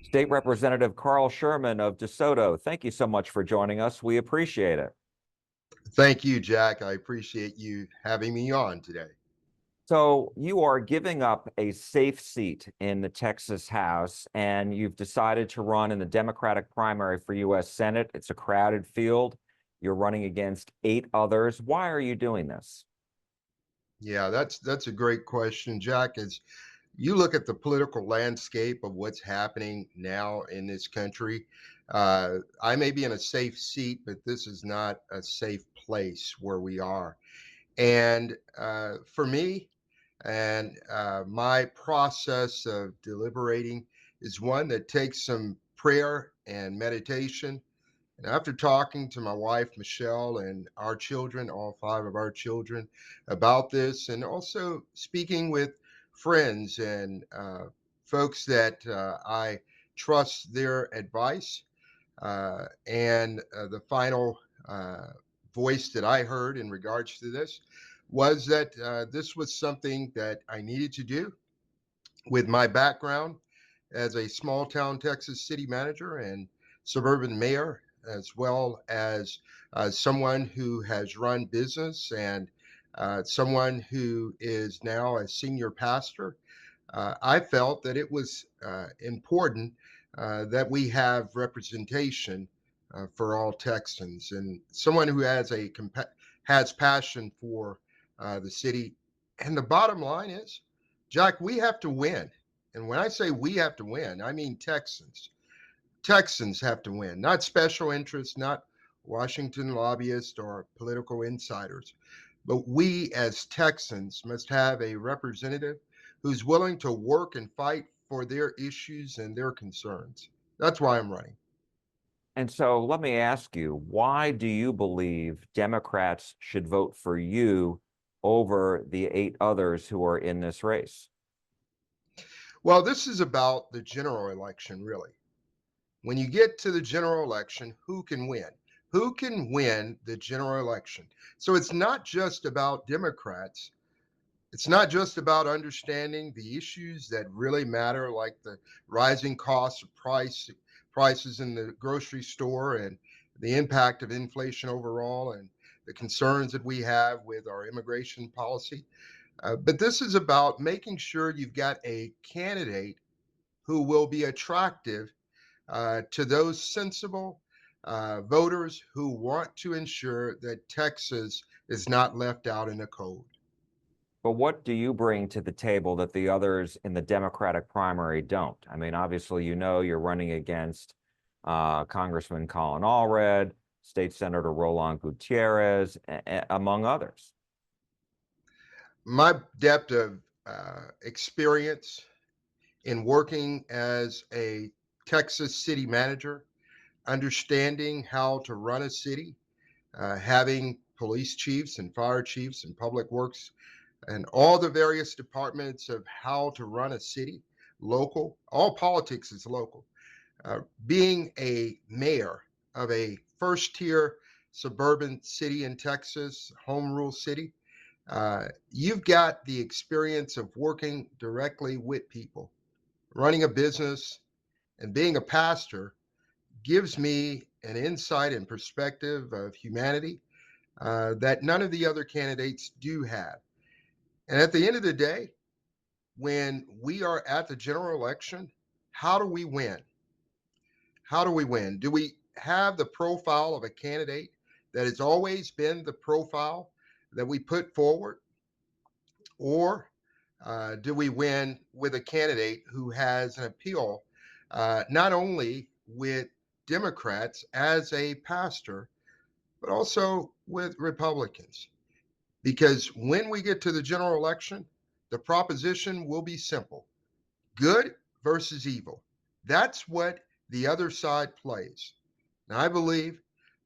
State Representative Carl Sherman of DeSoto, thank you so much for joining us. We appreciate it. Thank you, Jack. I appreciate you having me on today. So you are giving up a safe seat in the Texas House, and you've decided to run in the Democratic primary for U.S. Senate. It's a crowded field. You're running against 8 others. Why are you doing this? Yeah, that's a great question, Jack. As you look at the political landscape of what's happening now in this country, I may be in a safe seat, but this is not a safe place where we are. And for me, and my process of deliberating is one that takes some prayer and meditation. And after talking to my wife, Michelle, and our children, all 5 of our children, about this, and also speaking with friends and folks that I trust their advice, and the final voice that I heard in regards to this was that this was something that I needed to do with my background as a small town Texas city manager and suburban mayor, as well as someone who has run business and someone who is now a senior pastor. I felt that it was important that we have representation for all Texans and someone who has passion for the city. And the bottom line is, Jack, we have to win. And when I say we have to win, I mean Texans. Texans have to win, not special interests, not Washington lobbyists or political insiders. But we as Texans must have a representative who's willing to work and fight for their issues and their concerns. That's why I'm running. And so let me ask you, why do you believe Democrats should vote for you over the 8 others who are in this race? Well, this is about the general election, really. When you get to the general election, who can win? Who can win the general election? So it's not just about Democrats. It's not just about understanding the issues that really matter, like the rising costs of prices in the grocery store and the impact of inflation overall and the concerns that we have with our immigration policy. But this is about making sure you've got a candidate who will be attractive to those sensible voters who want to ensure that Texas is not left out in the cold. But what do you bring to the table that the others in the Democratic primary don't? I mean, obviously, you're running against Congressman Colin Allred, State Senator Roland Gutierrez, among others. My depth of experience in working as a Texas city manager, understanding how to run a city, having police chiefs and fire chiefs and public works and all the various departments of how to run a city, local, all politics is local. Being a mayor of a first tier suburban city in Texas, home rule city, you've got the experience of working directly with people. Running a business and being a pastor gives me an insight and perspective of humanity that none of the other candidates do have. And at the end of the day, when we are at the general election, how do we win? How do we win? Do we have the profile of a candidate that has always been the profile that we put forward? Or do we win with a candidate who has an appeal not only with Democrats as a pastor, but also with Republicans? Because when we get to the general election, the proposition will be simple: good versus evil. That's what the other side plays. Now, I believe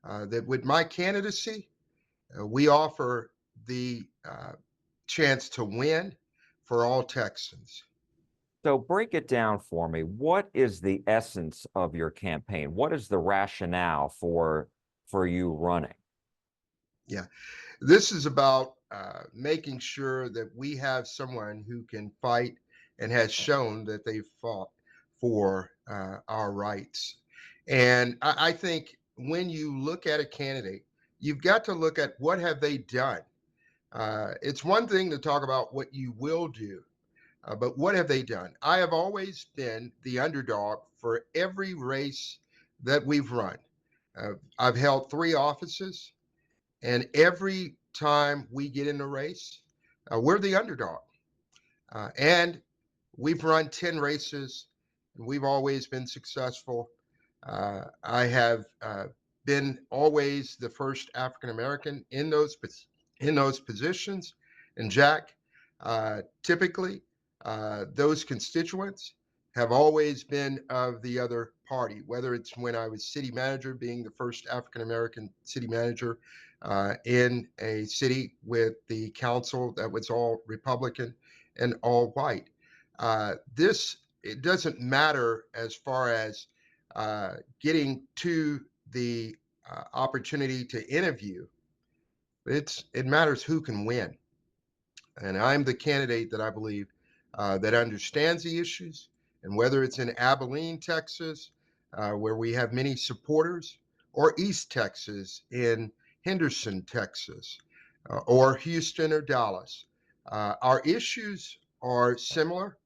that with my candidacy, we offer the chance to win for all Texans. So break it down for me. What is the essence of your campaign? What is the rationale for you running? Yeah, this is about making sure that we have someone who can fight and has shown that they've fought for our rights. And I think when you look at a candidate, you've got to look at what have they done. It's one thing to talk about what you will do, but what have they done? I have always been the underdog for every race that we've run. I've held 3 offices, and every time we get in a race, we're the underdog. And we've run 10 races, and we've always been successful. I have been always the first African American in those positions. And Jack, typically, those constituents have always been of the other party, whether it's when I was city manager, being the first African American city manager in a city with the council that was all Republican and all white. This it doesn't matter as far as getting to the opportunity to interview. It matters who can win, and I'm the candidate that I believe that understands the issues. And whether it's in Abilene, Texas, where we have many supporters, or East Texas in Henderson, Texas, or Houston or Dallas, our issues are similar,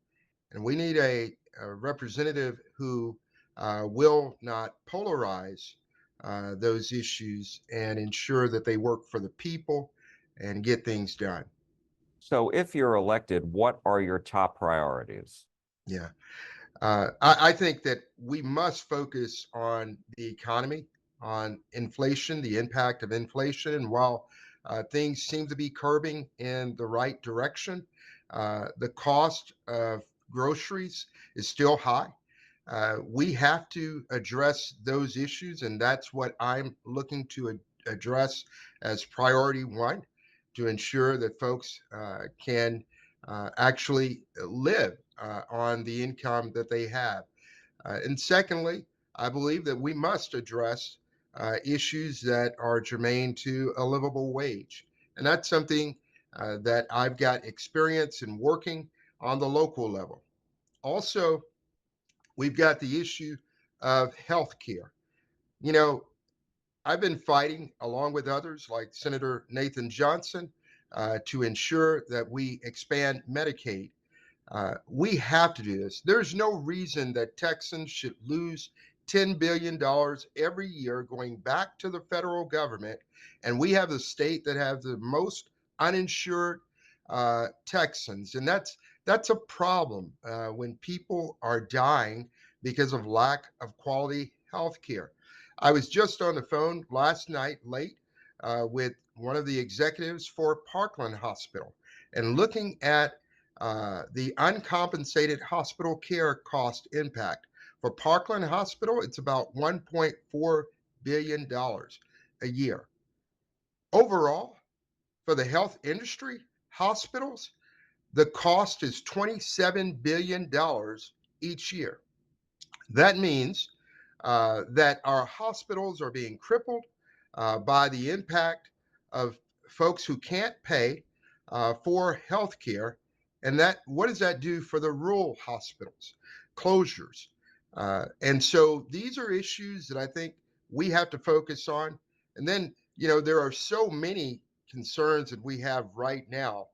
and we need a representative who will not polarize those issues and ensure that they work for the people and get things done. So if you're elected, what are your top priorities? Yeah. I think that we must focus on the economy, on inflation, the impact of inflation. And while things seem to be curbing in the right direction, the cost of groceries is still high. We have to address those issues, and that's what I'm looking to address as priority one, to ensure that folks can actually live on the income that they have. And secondly, I believe that we must address issues that are germane to a livable wage. And that's something that I've got experience in working on the local level. Also, we've got the issue of health care. You know, I've been fighting along with others like Senator Nathan Johnson to ensure that we expand Medicaid. We have to do this. There's no reason that Texans should lose $10 billion every year going back to the federal government. And we have the state that has the most uninsured Texans. And that's a problem when people are dying because of lack of quality health care. I was just on the phone last night late with one of the executives for Parkland Hospital and looking at the uncompensated hospital care cost impact. For Parkland Hospital, it's about $1.4 billion a year. Overall, for the health industry, hospitals, the cost is $27 billion each year. That means that our hospitals are being crippled by the impact of folks who can't pay for health care. And that, what does that do for the rural hospitals? Closures. And so these are issues that I think we have to focus on. And then, there are so many concerns that we have right now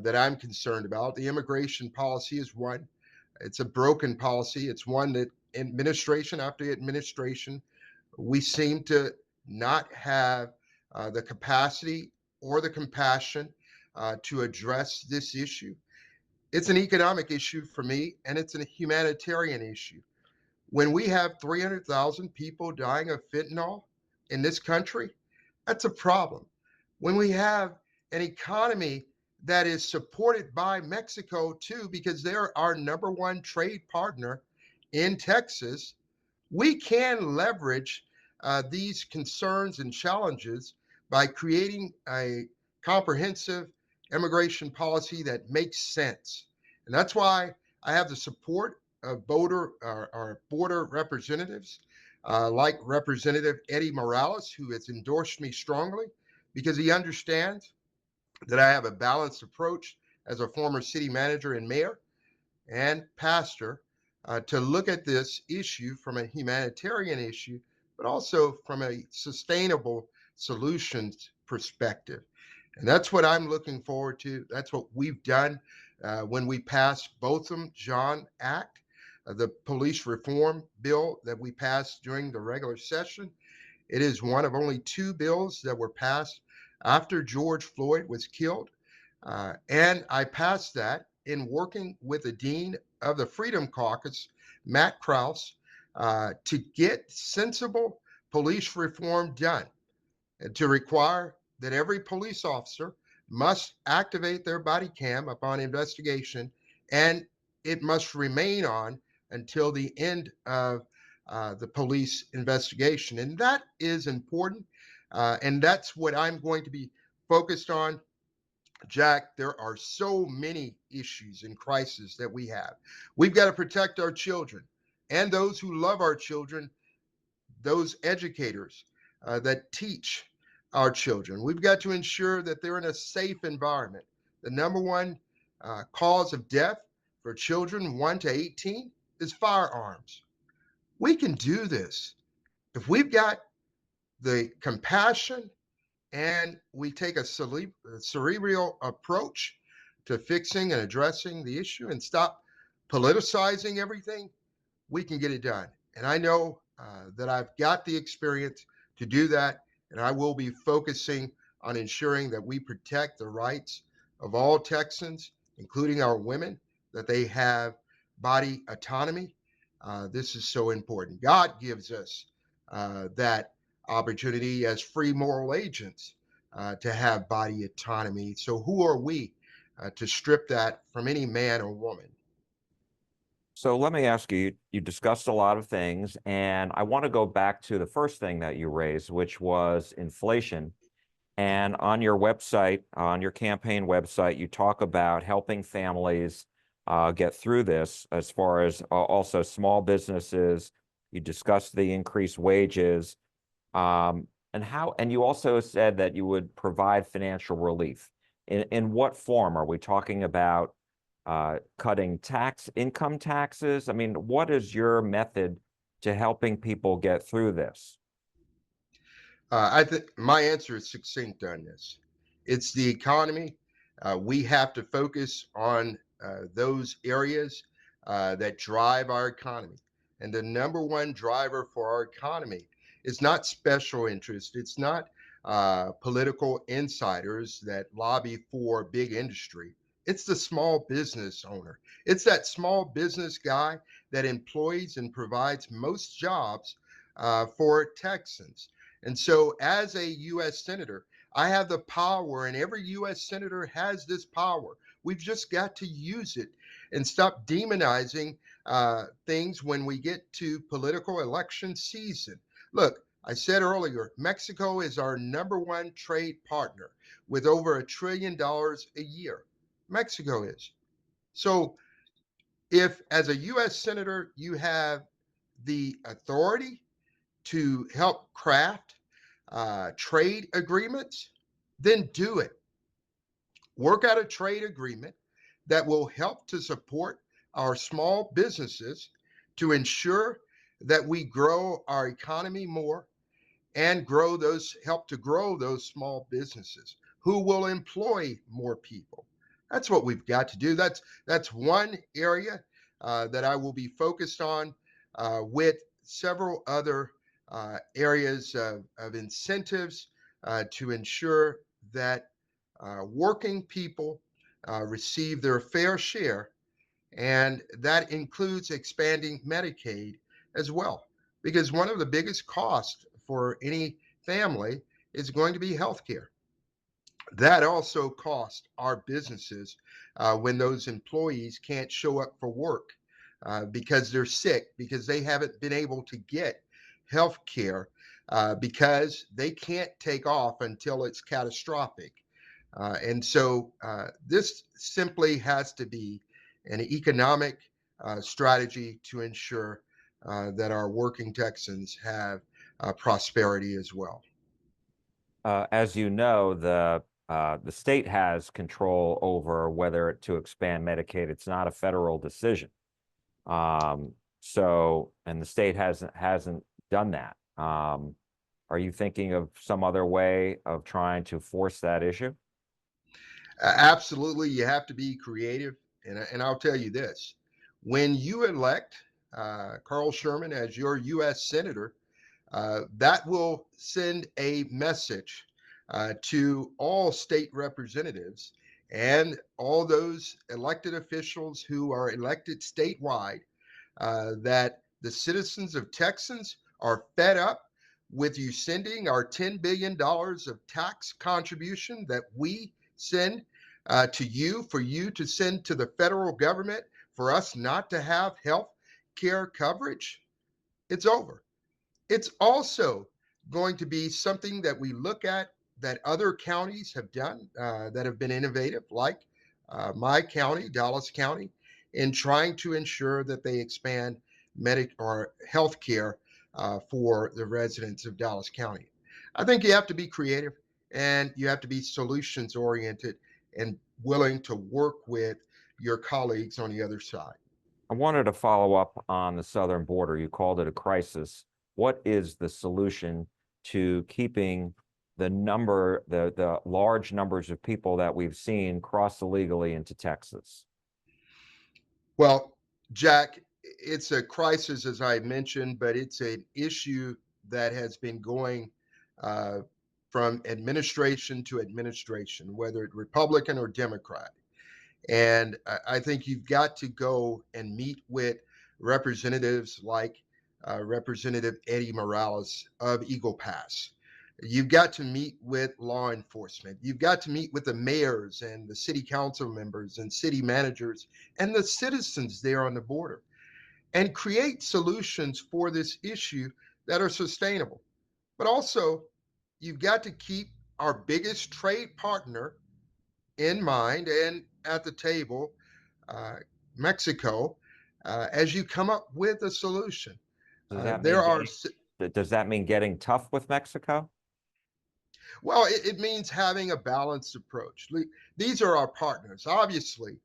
that I'm concerned about. The immigration policy is one. It's a broken policy. It's one that administration after administration, we seem to not have the capacity or the compassion to address this issue. It's an economic issue for me, and it's a humanitarian issue. When we have 300,000 people dying of fentanyl in this country, that's a problem. When we have an economy that is supported by Mexico too, because they're our number one trade partner in Texas, we can leverage these concerns and challenges by creating a comprehensive immigration policy that makes sense. And that's why I have the support of our border representatives, like Representative Eddie Morales, who has endorsed me strongly because he understands that I have a balanced approach as a former city manager and mayor and pastor to look at this issue from a humanitarian issue, but also from a sustainable solutions perspective. And that's what I'm looking forward to. That's what we've done when we passed Botham Jean Act, the police reform bill that we passed during the regular session. It is one of only two bills that were passed after George Floyd was killed. And I passed that in working with the Dean of the Freedom Caucus, Matt Krause, to get sensible police reform done and to require that every police officer must activate their body cam upon investigation, and it must remain on until the end of the police investigation. And that is important. And that's what I'm going to be focused on. Jack, there are so many issues and crises that we have. We've got to protect our children and those who love our children, those educators that teach our children. We've got to ensure that they're in a safe environment. The number one cause of death for children 1 to 18 is firearms. We can do this if we've got the compassion and we take a cerebral approach to fixing and addressing the issue and stop politicizing everything. We can get it done. And I know that I've got the experience to do that. And I will be focusing on ensuring that we protect the rights of all Texans, including our women, that they have body autonomy. This is so important. God gives us that opportunity as free moral agents to have body autonomy. So, who are we to strip that from any man or woman? So let me ask you, you discussed a lot of things, and I want to go back to the first thing that you raised, which was inflation. And on your website, on your campaign website, you talk about helping families get through this as far as also small businesses. You discussed the increased wages. And you also said that you would provide financial relief. In what form? Are we talking about cutting income taxes? I mean, what is your method to helping people get through this? I think my answer is succinct on this. It's the economy. We have to focus on those areas that drive our economy. And the number one driver for our economy is not special interest. It's not political insiders that lobby for big industry. It's the small business owner. It's that small business guy that employs and provides most jobs for Texans. And so, as a U.S. Senator, I have the power, and every U.S. Senator has this power. We've just got to use it and stop demonizing things when we get to political election season. Look, I said earlier, Mexico is our number one trade partner with over $1 trillion a year. Mexico is. So, if as a U.S. Senator you have the authority to help craft trade agreements, then do it. Work out a trade agreement that will help to support our small businesses to ensure that we grow our economy more and help to grow those small businesses who will employ more people. That's what we've got to do. That's one area that I will be focused on with several other areas of incentives to ensure that working people receive their fair share, and that includes expanding Medicaid as well. Because one of the biggest costs for any family is going to be health care. That also costs our businesses when those employees can't show up for work because they're sick, because they haven't been able to get health care because they can't take off until it's catastrophic. And so this simply has to be an economic strategy to ensure that our working Texans have prosperity as well. As you know, the state has control over whether to expand Medicaid. It's not a federal decision. And the state hasn't done that. Are you thinking of some other way of trying to force that issue? Absolutely, you have to be creative. And I'll tell you this, when you elect Carl Sherman as your U.S. Senator, that will send a message to all state representatives and all those elected officials who are elected statewide that the citizens of Texas are fed up with you sending our $10 billion of tax contribution that we send to you for you to send to the federal government for us not to have health care coverage. It's over. It's also going to be something that we look at that other counties have done that have been innovative, like my county, Dallas County, in trying to ensure that they expand medic or health care for the residents of Dallas County. I think you have to be creative and you have to be solutions oriented and willing to work with your colleagues on the other side. I wanted to follow up on the southern border. You called it a crisis. What is the solution to keeping the large numbers of people that we've seen cross illegally into Texas? Well, Jack, it's a crisis, as I mentioned, but it's an issue that has been going uh, from administration to administration, whether it's Republican or Democrat. And I think you've got to go and meet with representatives like Representative Eddie Morales of Eagle Pass. You've got to meet with law enforcement. You've got to meet with the mayors and the city council members and city managers and the citizens there on the border and create solutions for this issue that are sustainable. But also, you've got to keep our biggest trade partner in mind and at the table, uh, Mexico, as you come up with a solution. Does that There mean are getting tough with Mexico? Well, it means having a balanced approach. These are our partners. Obviously,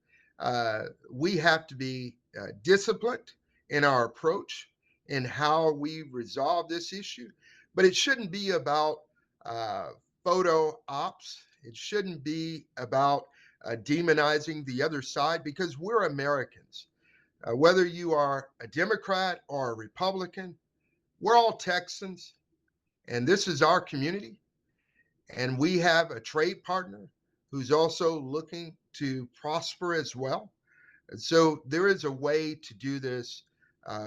we have to be disciplined in our approach in how we resolve this issue, but it shouldn't be about uh, photo ops. It shouldn't be about demonizing the other side because we're Americans. Whether you are a Democrat or a Republican, we're all Texans, and this is our community and we have a trade partner who's also looking to prosper as well. And so there is a way to do this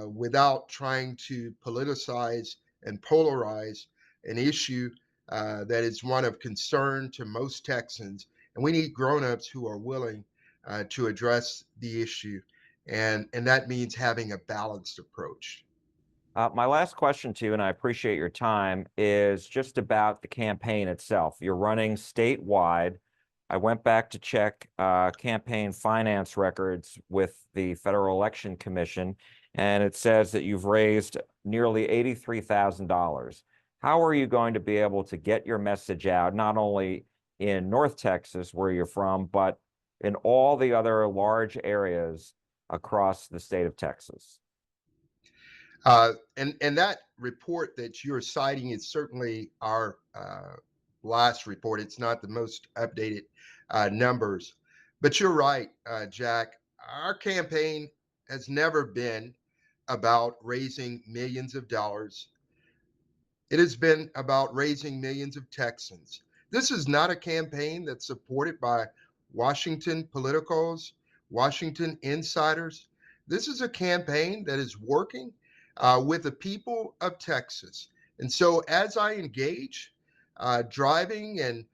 without trying to politicize and polarize an issue that is one of concern to most Texans. And we need grown-ups who are willing to address the issue. And that means having a balanced approach. My last question to you, and I appreciate your time, is just about the campaign itself. You're running statewide. I went back to check campaign finance records with the Federal Election Commission, and it says that you've raised nearly $83,000. How are you going to be able to get your message out, not only in North Texas, where you're from, but in all the other large areas across the state of Texas? And that report that you're citing is certainly our last report. It's not the most updated numbers, but you're right, Jack. Our campaign has never been about raising millions of dollars. It has been about raising millions of Texans. This is not a campaign that's supported by Washington politicals, Washington insiders. This is a campaign that is working with the people of Texas. And so, as I engage, driving and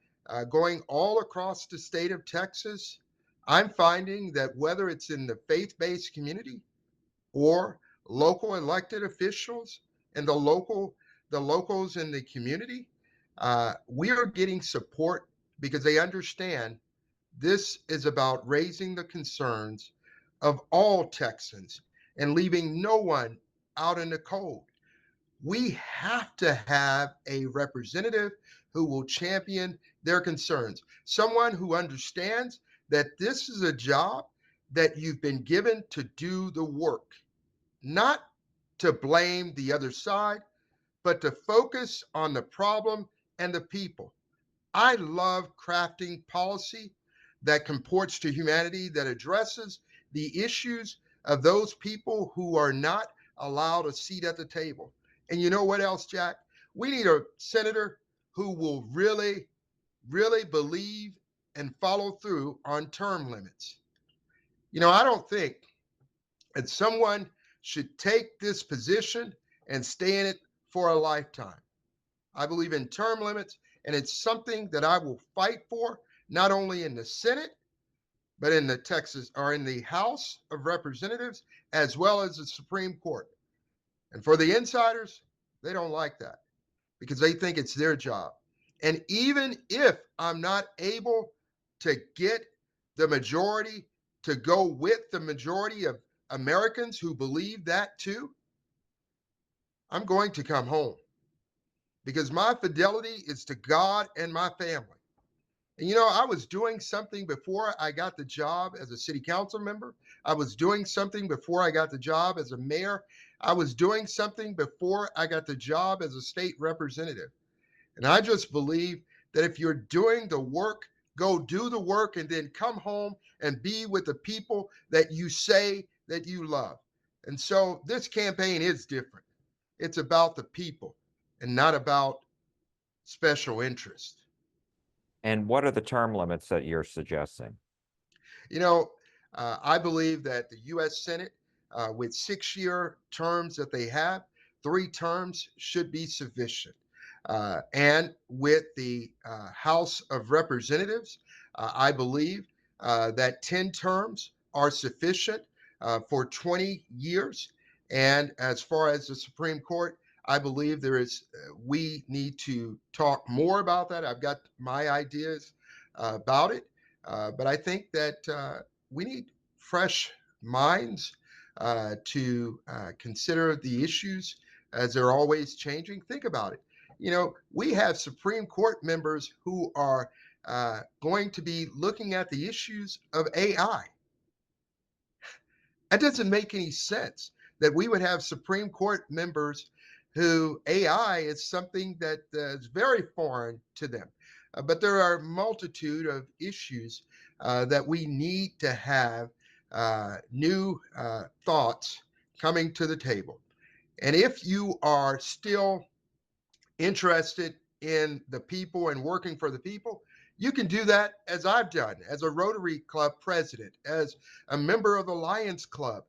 going all across the state of Texas, I'm finding that whether it's in the faith based community, or local elected officials and the locals in the community, we are getting support because they understand this is about raising the concerns of all Texans and leaving no one out in the cold. We have to have a representative who will champion their concerns, someone who understands that this is a job that you've been given to do the work. not to blame the other side, but to focus on the problem and the people. I love crafting policy that comports to humanity, that addresses the issues of those people who are not allowed a seat at the table. And you know what else, Jack? We need a senator who will really believe and follow through on term limits. I don't think that someone should take this position and stay in it for a lifetime. I believe in term limits, and it's something that I will fight for, not only in the Senate, but in the Texas or in the House of Representatives, as well as the Supreme Court. And for the insiders, they don't like that because they think it's their job. And even if I'm not able to get the majority to go with the majority of Americans who believe that too, I'm going to come home because my fidelity is to God and my family. And I was doing something before I got the job as a city council member. I was doing something before I got the job as a mayor. I was doing something before I got the job as a state representative. And I just believe that if you're doing the work, go do the work and then come home and be with the people that you say that you love. And so this campaign is different. It's about the people and not about special interest. And what are the term limits that you're suggesting? You know, I believe that the U.S. Senate, with 6 year terms that they have, 3 terms should be sufficient. And with the House of Representatives, I believe that 10 terms are sufficient for 20 years. And as far as the Supreme Court, I believe we need to talk more about that. I've got my ideas about it. But I think that we need fresh minds to consider the issues as they're always changing. Think about it. We have Supreme Court members who are going to be looking at the issues of AI. That doesn't make any sense that we would have Supreme Court members who AI is something that is very foreign to them. But there are a multitude of issues that we need to have new thoughts coming to the table. And if you are still interested in the people and working for the people, you can do that as I've done, as a Rotary Club president, as a member of the Lions Club.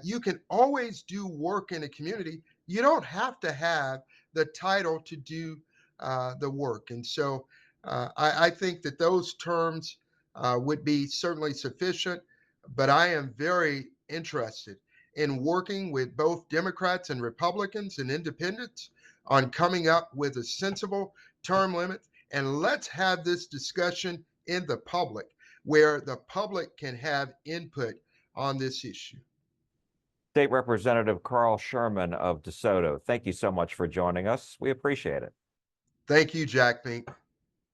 You can always do work in a community. You don't have to have the title to do the work. And so I think that those terms would be certainly sufficient, but I am very interested in working with both Democrats and Republicans and independents on coming up with a sensible term limit. And let's have this discussion in the public where the public can have input on this issue. State Representative Carl Sherman of DeSoto, thank you so much for joining us. We appreciate it. Thank you, Jack Fink.